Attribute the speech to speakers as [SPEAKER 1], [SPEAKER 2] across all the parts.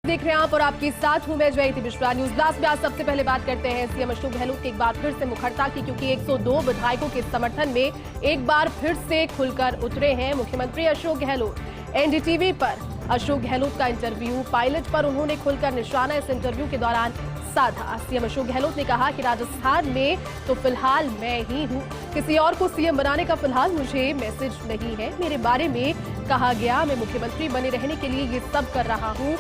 [SPEAKER 1] देख रहे हैं आप और आपके साथ हूं मैं जयती मिश्रा। न्यूज ब्लास्ट में आज सबसे पहले बात करते हैं सीएम अशोक गहलोत की एक बार फिर से मुखरता की, क्योंकि 102 विधायकों के समर्थन में एक बार फिर से खुलकर उतरे हैं मुख्यमंत्री अशोक गहलोत। एनडीटीवी पर अशोक गहलोत का इंटरव्यू, पायलट पर उन्होंने खुलकर निशाना इस इंटरव्यू के दौरान साधा। सीएम अशोक गहलोत ने कहा कि राजस्थान में तो फिलहाल मैं ही हूं, किसी और को सीएम बनाने का फिलहाल मुझे मैसेज नहीं है। मेरे बारे में कहा गया, मैं मुख्यमंत्री बने रहने के लिए ये सब कर रहा हूं।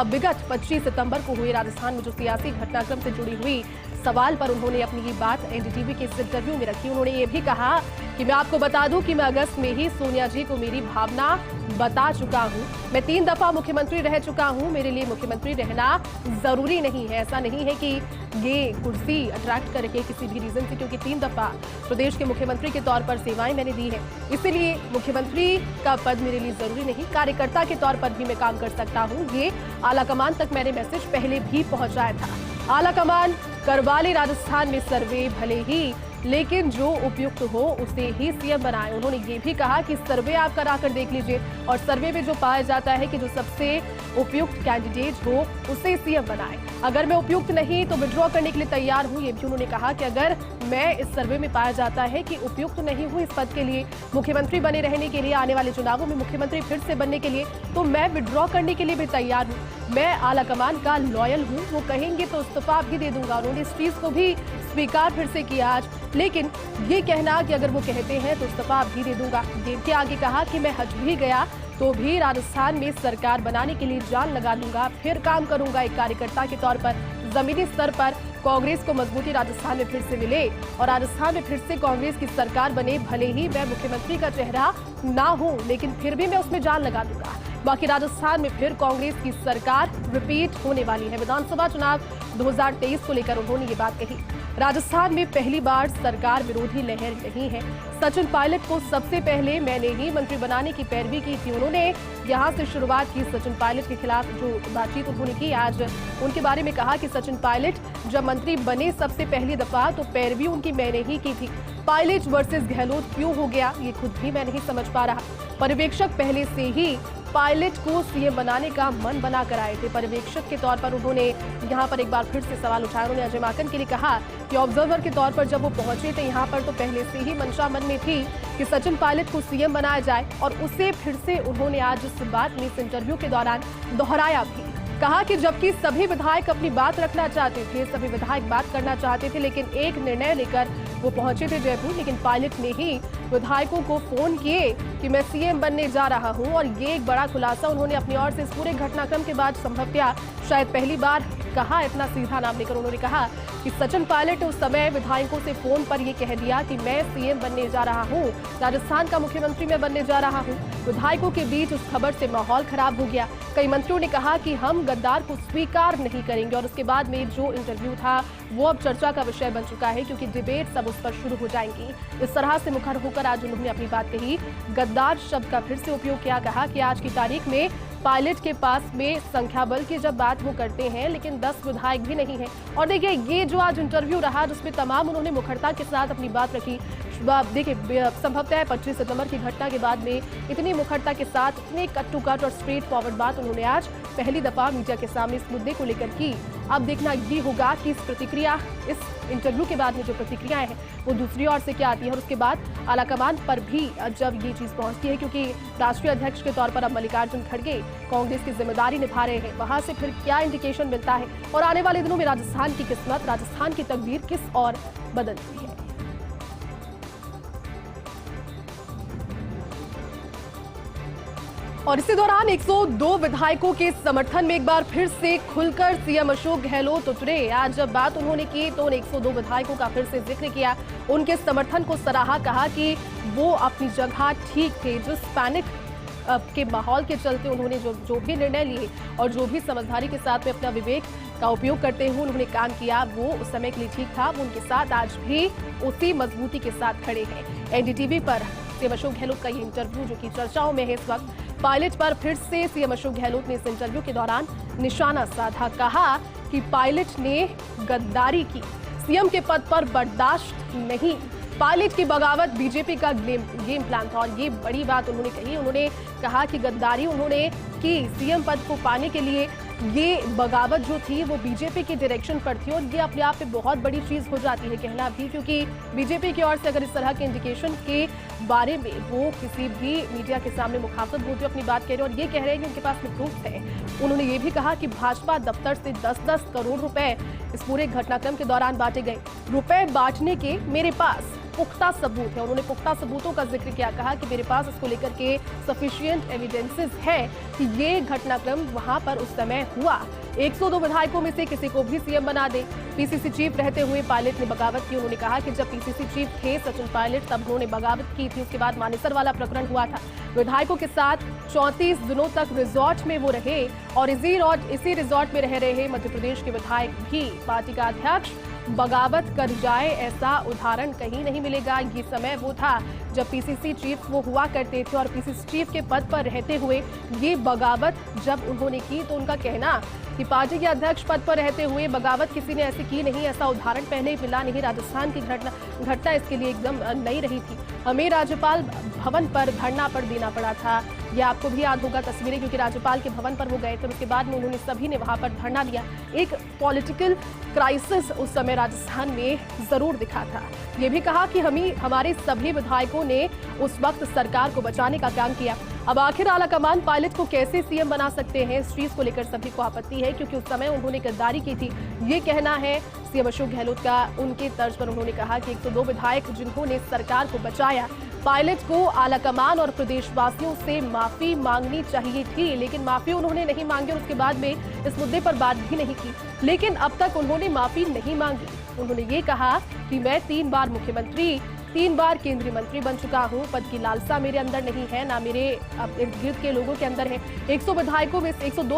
[SPEAKER 1] विगत 25 सितंबर को हुए राजस्थान में जो सियासी घटनाक्रम से जुड़ी हुई सवाल पर उन्होंने अपनी ये बात एनडीटीवी के इस इंटरव्यू में रखी। उन्होंने ये भी कहा कि मैं आपको बता दूं कि मैं अगस्त में ही सोनिया जी को मेरी भावना बता चुका हूं। मैं 3 दफा मुख्यमंत्री रह चुका हूं, मेरे लिए मुख्यमंत्री रहना जरूरी नहीं है। ऐसा नहीं है कि ये कुर्सी अट्रैक्ट करके किसी भी रीजन से, क्योंकि 3 दफा प्रदेश के मुख्यमंत्री के तौर पर सेवाएं मैंने दी है, इसीलिए मुख्यमंत्री का पद मेरे लिए जरूरी नहीं। कार्यकर्ता के तौर पर भी मैं काम कर सकता हूं। ये आलाकमान तक मैंने मैसेज पहले भी पहुंचाया था। आलाकमान करवा ले राजस्थान में सर्वे भले ही, लेकिन जो उपयुक्त हो उसे ही सीएम बनाए। उन्होंने ये भी कहा कि सर्वे आप कराकर देख लीजिए और सर्वे में जो पाया जाता है कि जो सबसे उपयुक्त कैंडिडेट हो उसे सीएम बनाए। अगर मैं उपयुक्त नहीं तो विड्रॉ करने के लिए तैयार हूं। ये भी उन्होंने कहा कि अगर मैं इस सर्वे में पाया जाता है कि उपयुक्त नहीं हूं इस पद के लिए, मुख्यमंत्री बने रहने के लिए, आने वाले चुनावों में मुख्यमंत्री फिर से बनने के लिए, तो मैं विड्रॉ करने के लिए भी तैयार हूं। मैं आलाकमान का लॉयल हूं, वो कहेंगे तो इस्तीफा भी दे दूंगा। उन्होंने इस चीज को भी स्वीकार फिर से किया आज, लेकिन ये कहना कि अगर वो कहते हैं तो इस्तीफा भी दे दूंगा। देव के आगे कहा कि मैं हट भी गया तो भी राजस्थान में सरकार बनाने के लिए जान लगा दूंगा, फिर काम करूंगा एक कार्यकर्ता के तौर पर। जमीनी स्तर पर कांग्रेस को मजबूती राजस्थान में फिर से मिले और राजस्थान में फिर से कांग्रेस की सरकार बने। भले ही मैं मुख्यमंत्री का चेहरा ना हूं, लेकिन फिर भी मैं उसमें जान लगा दूंगा। बाकी राजस्थान में फिर कांग्रेस की सरकार रिपीट होने वाली है। विधानसभा चुनाव 2023 को लेकर उन्होंने ये बात कही। राजस्थान में पहली बार सरकार विरोधी लहर नहीं है। सचिन पायलट को सबसे पहले मैंने ही मंत्री बनाने की पैरवी की थी। उन्होंने यहां से शुरुआत की। सचिन पायलट के खिलाफ जो बातचीत उन्होंने की आज, उनके बारे में कहा कि सचिन पायलट जब मंत्री बने सबसे पहली दफा तो पैरवी उनकी मैंने ही की थी। पायलट वर्सेस गहलोत क्यों हो गया ये खुद भी मैं नहीं समझ पा रहा। पर्यवेक्षक पहले से ही पायलट को सीएम बनाने का मन बना कर आए थे। पर्यवेक्षक के तौर पर उन्होंने यहां पर एक बार फिर से सवाल उठाया। उन्होंने अजय माकन के लिए कहा कि ऑब्जर्वर के तौर पर जब वो पहुंचे थे यहां पर तो पहले से ही मंशा मन में थी कि सचिन पायलट को सीएम बनाया जाए, और उसे फिर से उन्होंने आज इस बात में इस इंटरव्यू के दौरान दोहराया भी। कहा कि जबकि सभी विधायक अपनी बात रखना चाहते थे, सभी विधायक बात करना चाहते थे, लेकिन एक निर्णय लेकर वो पहुंचे थे जयपुर, लेकिन पायलट ने ही विधायकों को फोन किए कि मैं सीएम बनने जा रहा हूं। और ये एक बड़ा खुलासा उन्होंने अपनी ओर से इस पूरे घटनाक्रम के बाद संभवतः शायद पहली बार कहा। इतना सीधा नाम लेकर उन्होंने कहा कि सचिन पायलट उस समय विधायकों से फोन पर यह कह दिया कि मैं सीएम बनने जा रहा हूं, राजस्थान का मुख्यमंत्री मैं बनने जा रहा हूं। विधायकों के बीच उस खबर से माहौल खराब हो गया। कई मंत्रियों ने कहा कि हम गद्दार को स्वीकार नहीं करेंगे, और उसके बाद में जो इंटरव्यू था वो अब चर्चा का विषय बन चुका है, क्योंकि डिबेट सब उस पर शुरू हो जाएंगी। इस तरह से मुखर होकर आज उन्होंने अपनी बात कही। गद्दार शब्द का फिर से उपयोग किया। कहा कि आज की तारीख में पायलट के पास में संख्या बल की जब बात वो करते हैं, लेकिन 10 विधायक भी नहीं है। और देखिए ये जो आज इंटरव्यू रहा जिसमें तमाम उन्होंने मुखरता के साथ अपनी बात रखी। देखिए संभवतः 25 सितंबर की घटना के बाद में इतनी मुखरता के साथ इतने कट टू कट और स्ट्रेट फॉरवर्ड बात उन्होंने आज पहली दफा मीडिया के सामने इस मुद्दे को लेकर की। अब देखना ये होगा कि इस प्रतिक्रिया, इस इंटरव्यू के बाद में जो प्रतिक्रियाएं हैं वो दूसरी ओर से क्या आती है, और उसके बाद आलाकमान पर भी जब ये चीज पहुंचती है, क्योंकि राष्ट्रीय अध्यक्ष के तौर पर अब मल्लिकार्जुन खड़गे कांग्रेस की जिम्मेदारी निभा रहे हैं, वहां से फिर क्या इंडिकेशन मिलता है और आने वाले दिनों में राजस्थान की किस्मत, राजस्थान की तकदीर किस ओर बदलती है। और इसी दौरान 102 विधायकों के समर्थन में एक बार फिर से खुलकर सीएम अशोक गहलोत उतरे। आज जब बात उन्होंने की तो 102 विधायकों का फिर से जिक्र किया, उनके समर्थन को सराहा। कहा कि वो अपनी जगह ठीक थे। जिस पैनिक के माहौल के चलते उन्होंने जो भी निर्णय लिए और जो भी समझदारी के साथ में अपना विवेक का उपयोग करते हुए उन्होंने काम किया, वो उस समय के लिए ठीक था। वो उनके साथ आज भी उसी मजबूती के साथ खड़े हैं। एनडीटीवी पर सीएम अशोक गहलोत का ये इंटरव्यू जो कि चर्चाओं में है इस वक्त। पायलट पर फिर से सीएम अशोक गहलोत ने इस इंटरव्यू के दौरान निशाना साधा। कहा कि पायलट ने गद्दारी की, सीएम के पद पर बर्दाश्त नहीं। पायलट की बगावत बीजेपी का गेम प्लान था, और ये बड़ी बात उन्होंने कही। उन्होंने कहा कि गद्दारी उन्होंने की सीएम पद को पाने के लिए, ये बगावत जो थी वो बीजेपी की डायरेक्शन पर थी और ये अपने आप में बहुत बड़ी चीज हो जाती है कहना भी, क्योंकि बीजेपी की ओर से अगर इस तरह के इंडिकेशन के बारे में वो किसी भी मीडिया के सामने मुखातब होते अपनी बात कह रहे हैं और ये कह रहे हैं कि उनके पास में प्रूफ है। उन्होंने ये भी कहा कि भाजपा दफ्तर से 10-10 करोड़ रुपए इस पूरे घटनाक्रम के दौरान बांटे गए। रुपए बांटने के मेरे पास पुख्ता सबूत है। उन्होंने पुख्ता सबूतों का जिक्र किया, कहा कि मेरे पास इसको लेकर के सफिशिएंट एविडेंसेस है कि ये घटनाक्रम वहां पर उस समय हुआ। 102 विधायकों में से किसी को भी सीएम बना दे। पीसीसी चीफ रहते हुए पायलट ने बगावत की। उन्होंने कहा कि जब पीसीसी चीफ थे सचिन पायलट तब उन्होंने बगावत की थी। उसके बाद मानेसर वाला प्रकरण हुआ था। विधायकों के साथ 34 दिनों तक रिजॉर्ट में वो रहे और इसी रिजॉर्ट में रह रहे मध्य प्रदेश के विधायक भी पार्टी का अध्यक्ष बगावत कर जाए, ऐसा उदाहरण कहीं नहीं मिलेगा। ये समय वो था जब पीसीसी चीफ वो हुआ करते थे और पीसीसी चीफ के पद पर रहते हुए ये बगावत जब उन्होंने की तो उनका कहना कि पार्टी के अध्यक्ष पद पर रहते हुए बगावत किसी ने ऐसी की नहीं, ऐसा उदाहरण पहले मिला नहीं। राजस्थान की घटना इसके लिए एकदम नई रही थी। हमें राज्यपाल भवन पर धरना पर देना पड़ा था। यह आपको भी याद होगा तस्वीरें, क्योंकि राज्यपाल के भवन पर वो गए थे। उसके बाद में उन्होंने सभी ने वहां पर धरना दिया। एक पॉलिटिकल क्राइसिस उस समय राजस्थान में जरूर दिखा था। ये भी कहा कि हमारे सभी विधायकों ने उस वक्त सरकार को बचाने का काम किया। अब आखिर आलाकमान पायलट को कैसे सीएम बना सकते हैं, इस चीज को लेकर सभी को आपत्ति है, क्योंकि उस समय उन्होंने गद्दारी की थी। ये कहना है सीएम अशोक गहलोत का। उनके तर्ज पर उन्होंने कहा कि 102 विधायक जिन्होंने सरकार को बचाया, पायलट को आलाकमान और प्रदेशवासियों से माफी मांगनी चाहिए थी, लेकिन माफी उन्होंने नहीं मांगी और उसके बाद में इस मुद्दे पर बात भी नहीं की। लेकिन अब तक उन्होंने माफी नहीं मांगी। उन्होंने ये कहा कि मैं 3 बार मुख्यमंत्री, 3 बार केंद्रीय मंत्री बन चुका हूं। पद की लालसा मेरे अंदर नहीं है, ना मेरे इर्द गिर्द के लोगों के अंदर है। 102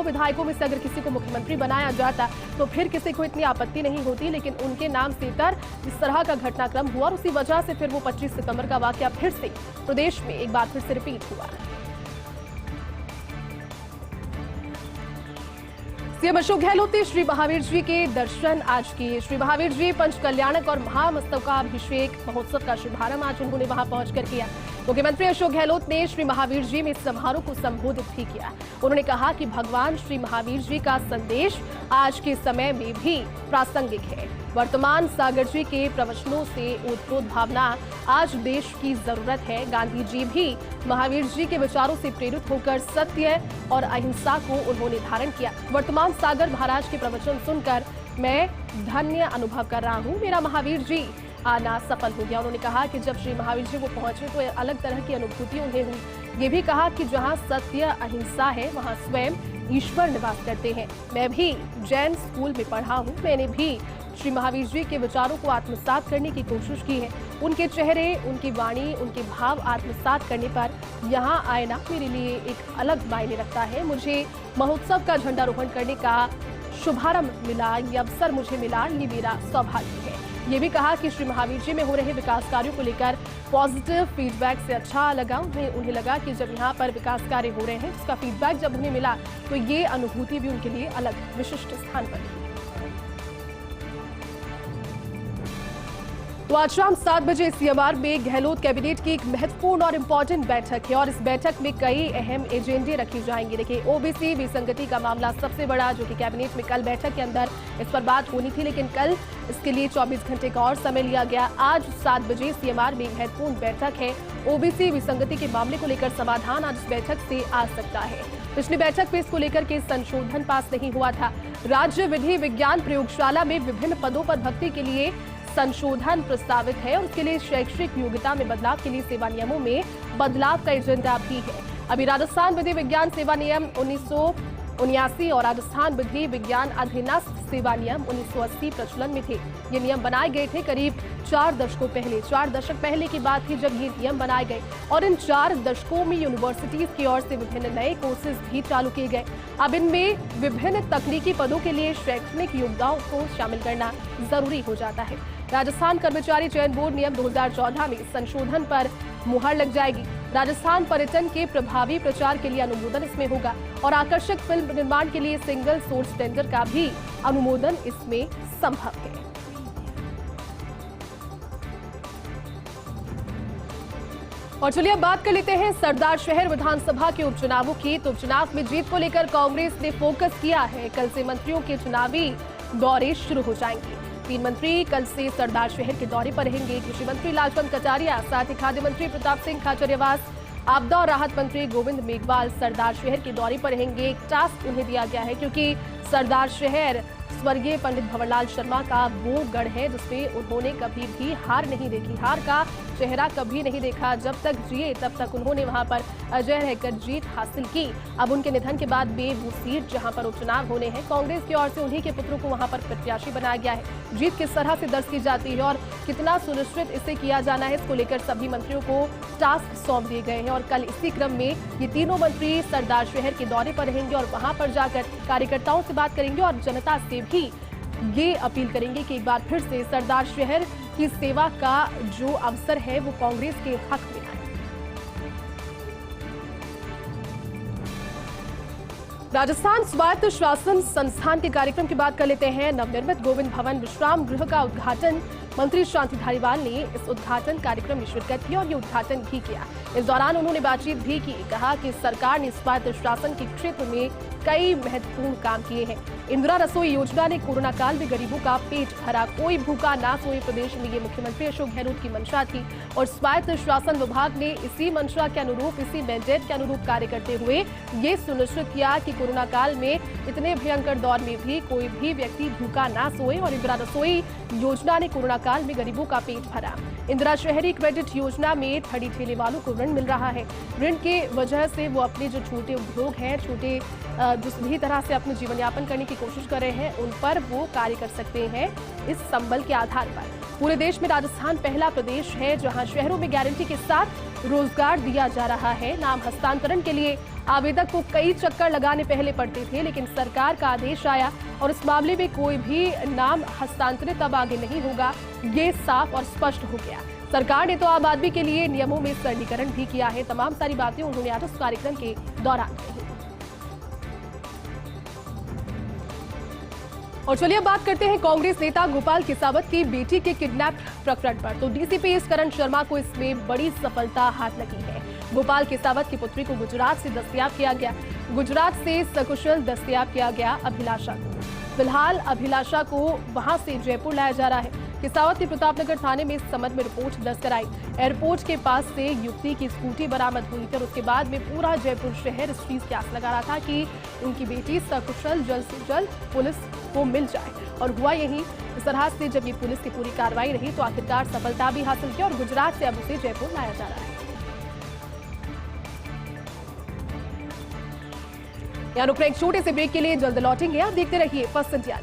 [SPEAKER 1] विधायकों में से अगर किसी को मुख्यमंत्री बनाया जाता तो फिर किसी को इतनी आपत्ति नहीं होती, लेकिन उनके नाम से इस तरह का घटनाक्रम हुआ और उसी वजह से फिर वो 25 सितंबर का वाकया फिर से प्रदेश में एक बार फिर से रिपीट हुआ। सीएम अशोक गहलोत ने श्री महावीर जी के दर्शन आज किए। श्री महावीर जी पंचकल्याणक और महामस्तकाभिषेक महोत्सव का शुभारंभ आज उन्होंने वहां पहुंचकर किया। मुख्यमंत्री अशोक गहलोत ने श्री महावीर जी में इस समारोह को संबोधित भी किया। उन्होंने कहा कि भगवान श्री महावीर जी का संदेश आज के समय में भी प्रासंगिक है। वर्तमान सागर जी के प्रवचनों से ओतप्रोत भावना आज देश की जरूरत है। गांधी जी भी महावीर जी के विचारों से प्रेरित होकर सत्य और अहिंसा को उन्होंने धारण किया। वर्तमान सागर महाराज के प्रवचन सुनकर मैं धन्य अनुभव कर रहा हूँ। मेरा महावीर जी आना सफल हो गया। उन्होंने कहा कि जब श्री महावीर जी वो पहुंचे तो अलग तरह की अनुभूति उन्हें हुई। ये भी कहा कि जहां सत्य अहिंसा है वहां स्वयं ईश्वर निवास करते हैं। मैं भी जैन स्कूल में पढ़ा हूँ। मैंने भी श्री महावीर जी के विचारों को आत्मसात करने की कोशिश की है। उनके चेहरे, उनकी वाणी, उनके भाव आत्मसात करने पर यहाँ आना मेरे लिए एक अलग मायने रखता है। मुझे महोत्सव का झंडारोहण करने का शुभारंभ मिला, ये अवसर मुझे मिला, ये मेरा सौभाग्य है। ये भी कहा कि श्री महावीर जी में हो रहे विकास कार्यों को लेकर पॉजिटिव फीडबैक से अच्छा लगा। उन्हें लगा कि जब यहाँ पर विकास कार्य हो रहे हैं, उसका फीडबैक जब उन्हें मिला तो ये अनुभूति भी उनके लिए अलग विशिष्ट स्थान पर थी। तो आज शाम 7 बजे सीएमआर में गहलोत कैबिनेट की एक महत्वपूर्ण और इम्पोर्टेंट बैठक है और इस बैठक में कई अहम एजेंडे रखे जाएंगे। देखिए, ओबीसी विसंगति का मामला सबसे बड़ा, जो कि कैबिनेट में कल बैठक के अंदर इस पर बात होनी थी, लेकिन कल इसके लिए 24 घंटे का और समय लिया गया। आज 7 बजे सीएमआर में एक महत्वपूर्ण बैठक है। ओबीसी विसंगति के मामले को लेकर समाधान आज इस बैठक से आ सकता है। पिछली बैठक में इसको लेकर के संशोधन पास नहीं हुआ था। राज्य विधि विज्ञान प्रयोगशाला में विभिन्न पदों पर भर्ती के लिए संशोधन प्रस्तावित है और उसके लिए शैक्षिक योग्यता में बदलाव के लिए सेवा नियमों में बदलाव का एजेंडा भी है। अभी राजस्थान विधि विज्ञान सेवा नियम 1979 और राजस्थान विधि विज्ञान अधीनस्थ सेवा नियम 1980 प्रचलन में थे। ये नियम बनाए गए थे करीब 4 दशक पहले की बात थी जब ये नियम बनाए गए और इन 4 दशकों में यूनिवर्सिटीज की ओर से विभिन्न नए कोर्सेज भी चालू किए गए। अब इनमें विभिन्न तकनीकी पदों के लिए शैक्षणिक योग्यताओं को शामिल करना जरूरी हो जाता है। राजस्थान कर्मचारी चयन बोर्ड नियम 2014 में संशोधन पर मुहर लग जाएगी। राजस्थान पर्यटन के प्रभावी प्रचार के लिए अनुमोदन इसमें होगा और आकर्षक फिल्म निर्माण के लिए सिंगल सोर्स टेंडर का भी अनुमोदन इसमें संभव है। और चलिए अब बात कर लेते हैं सरदार शहर विधानसभा के उपचुनावों की। तो उपचुनाव में जीत को लेकर कांग्रेस ने फोकस किया है। कल से मंत्रियों के चुनावी दौरे शुरू हो जाएंगे। 3 मंत्री कल से सरदार शहर के दौरे पर रहेंगे। कृषि मंत्री लालचंद कटारिया, साथ ही खाद्य मंत्री प्रताप सिंह खाचरियावास, आपदा और राहत मंत्री गोविंद मेघवाल सरदार शहर के दौरे पर रहेंगे। एक टास्क उन्हें दिया गया है क्योंकि सरदार शहर स्वर्गीय पंडित भंवरलाल शर्मा का वो गढ़ है जिसमें उन्होंने कभी भी हार नहीं देखी, हार का चेहरा कभी नहीं देखा। जब तक जिए तब तक उन्होंने वहां पर अजय रहकर जीत हासिल की। अब उनके निधन के बाद भी वो सीट जहां पर उपचुनाव होने हैं, कांग्रेस की ओर से उन्हीं के पुत्रों को वहां पर प्रत्याशी बनाया गया है। जीत किस तरह से दर्ज की जाती है और कितना सुनिश्चित इसे किया जाना है, इसको लेकर सभी मंत्रियों को टास्क सौंप दिए गए हैं। और कल इसी क्रम में ये तीनों मंत्री सरदार शहर के दौरे पर रहेंगे और वहां पर जाकर कार्यकर्ताओं से बात करेंगे और जनता से भी ये अपील करेंगे कि एक बार फिर से सरदार शहर की सेवा का जो अवसर है वो कांग्रेस के हक में है। राजस्थान स्वायत्त शासन संस्थान के कार्यक्रम की बात कर लेते हैं। नवनिर्मित गोविंद भवन विश्राम गृह का उद्घाटन मंत्री शांति धारीवाल ने इस उद्घाटन कार्यक्रम में शिरकत की और ये उद्घाटन भी किया। इस दौरान उन्होंने बातचीत भी की। कहा कि सरकार ने स्वायत्त शासन के क्षेत्र में कई महत्वपूर्ण काम किए हैं। इंदिरा रसोई योजना ने कोरोना काल में गरीबों का पेट भरा, कोई भूखा ना सोए प्रदेश में, ये मुख्यमंत्री अशोक गहलोत की मंशा थी। और स्वायत्त शासन विभाग ने इसी मंशा के अनुरूप, इसी मैंडेट के अनुरूप कार्य करते हुए ये सुनिश्चित किया कि कोरोना काल में इतने भयंकर दौर में भी कोई भी व्यक्ति भूखा ना सोए। और इंदिरा रसोई योजना ने कोरोना काल में गरीबों का पेट भरा। इंदिरा शहरी क्रेडिट योजना में ठड़ी ठेले वालों को ऋण मिल रहा है। ऋण के वजह से वो अपने जो छोटे उद्योग हैं, छोटे जिस भी तरह से अपने जीवन यापन करने की कोशिश कर रहे हैं, उन पर वो कार्य कर सकते हैं इस संबल के आधार पर। पूरे देश में राजस्थान पहला प्रदेश है जहां शहरों में गारंटी के साथ रोजगार दिया जा रहा है। नाम हस्तांतरण के लिए आवेदक को कई चक्कर लगाने पहले पड़ते थे, लेकिन सरकार का आदेश आया और इस मामले में कोई भी नाम हस्तांतरित अब आगे नहीं होगा। ये साफ और स्पष्ट हो गया। सरकार ने तो आम आदमी के लिए नियमों में सरलीकरण भी किया है। तमाम सारी बातें उन्होंने आज उस कार्यक्रम के दौरान कही। और चलिए अब बात करते हैं कांग्रेस नेता गोपाल किसावत की बेटी के किडनैप प्रकरण पर। तो डीसीपी एस करण शर्मा को इसमें बड़ी सफलता हाथ लगी है। गोपाल किसावत की पुत्री को गुजरात से दस्तयाब किया गया। गुजरात से सकुशल दस्तयाब किया गया अभिलाषा को। फिलहाल अभिलाषा को वहां से जयपुर लाया जा रहा है। किसावत ने प्रतापनगर थाने में इस संबंध में रिपोर्ट दर्ज कराई। एयरपोर्ट के पास से युवती की स्कूटी बरामद हुई थी और उसके बाद में पूरा जयपुर शहर इस चीज की आस लगा रहा था कि उनकी बेटी सकुशल जल्द से जल्द पुलिस को मिल जाए। और हुआ यही। इस तरह से जब ये पुलिस की पूरी कार्रवाई रही तो आखिरकार सफलता भी हासिल की और गुजरात से अब उसे जयपुर लाया जा रहा है। यहाँ रुक रहे एक छोटे से ब्रेक के लिए, जल्द लौटेंगे। आप देखते रहिए फर्स्ट इंडिया।